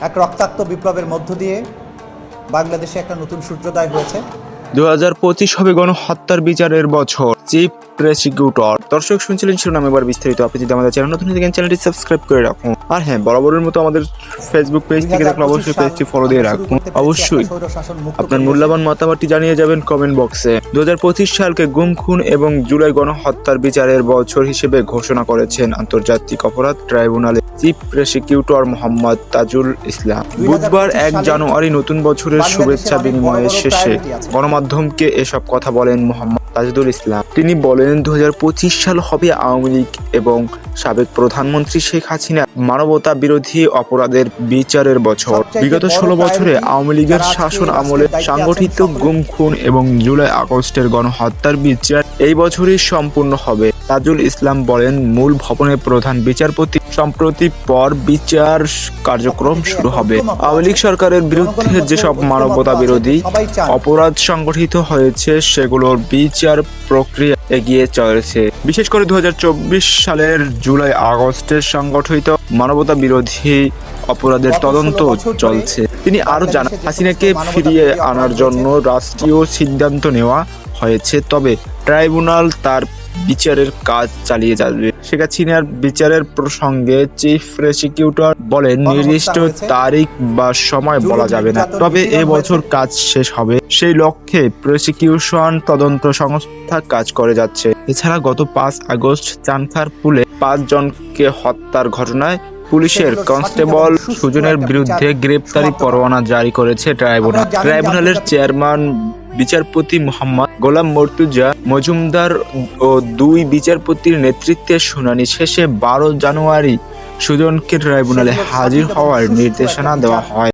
এক রক্তাক্ত বিপ্লবের মধ্য দিয়ে বাংলাদেশে একটা নতুন সূর্যোদয় হয়েছে। 2025 হবে গণহত্যার বিচারের বছর। Chief prosecutor. দর্শক শুনছিলেন শিরোনাম, এবার বিস্তারিত। আপনি যদি আমাদের চ্যানেল নতুন দেখেন, চ্যানেলটি সাবস্ক্রাইব করে রাখুন। আর হ্যাঁ, বরাবরের মতো আমাদের ফেসবুক পেজ থেকে দেখলে অবশ্যই পেজটি ফলো দিয়ে রাখুন। অবশ্যই আপনার মূল্যবান মতামতটি জানিয়ে যাবেন কমেন্ট বক্সে। 2025 সালকে গুম, খুন এবং জুলাই গণহত্যার বিচারের বছর হিসেবে ঘোষণা করেছেন আন্তর্জাতিক অপরাধ ট্রাইব্যুনালের চিফ প্রসিকিউটর মোহাম্মদ তাজুল ইসলাম। বুধবার 1 জানুয়ারি নতুন বছরের শুভেচ্ছা বিনিময়ের শেষে গণমাধ্যমকে এসব কথা বলেন মোহাম্মদ তাজুল ইসলাম। তিনি বলেন, 2025 সাল হবে আওয়ামী লীগ এবং সাবেক প্রধানমন্ত্রী শেখ হাসিনা মানবতা বিরোধী অপরাধের বিচারের বছর। বিগত 16 বছরে আওয়ামী লীগের শাসন আমলে সংগঠিত গুম, খুন এবং জুলাই আগস্টের গণহত্যার বিচার এই বছরই সম্পূর্ণ হবে। তাজুল ইসলাম বলেন, মূল ভবনের প্রধান বিচারপতি সম্প্রতি পর বিচার কার্যক্রম শুরু হবে। আওয়ামী লীগ সরকারের বিরুদ্ধে যেসব মানবতা বিরোধী অপরাধ সংগঠিত হয়েছে সেগুলোর বিচার প্রক্রিয়া এগিয়ে চলেছে। বিশেষ করে 2024 সালের জুলাই আগস্টে সংগঠিত মানবতা বিরোধী অপরাধের তদন্ত চলছে। তিনি আরো জানান, হাসিনাকে ফিরিয়ে আনার জন্য রাষ্ট্রীয় সিদ্ধান্ত নেওয়া হয়েছে, তবে ট্রাইব্যুনাল তার বিচারের কাজ চালিয়ে যাবে। শেখ হাসিনার বিচারের প্রসঙ্গে চিফ প্রসিকিউটর বলেন, নির্দিষ্ট তারিখ বা সময় বলা যাবে না, তবে এবছর কাজ শেষ হবে সেই লক্ষ্যে প্রসিকিউশন তদন্ত সংস্থা কাজ করে যাচ্ছে। এছাড়া গত 5 আগস্ট চানখারপুলে 5 জনকে হত্যার ঘটনায় পুলিশের কনস্টেবল সুজনের বিরুদ্ধে গ্রেপ্তারি পরোয়ানা জারি করেছে ট্রাইব্যুনাল। ট্রাইব্যুনালের চেয়ারম্যান বিচারপতি মোহাম্মদ গোলাম মর্তুজা মজুমদার ও 2 বিচারপতির নেতৃত্বে শুনানি শেষে 12 জানুয়ারি সুজনকে ট্রাইব্যুনালে হাজির হওয়ার নির্দেশনা দেওয়া হয়।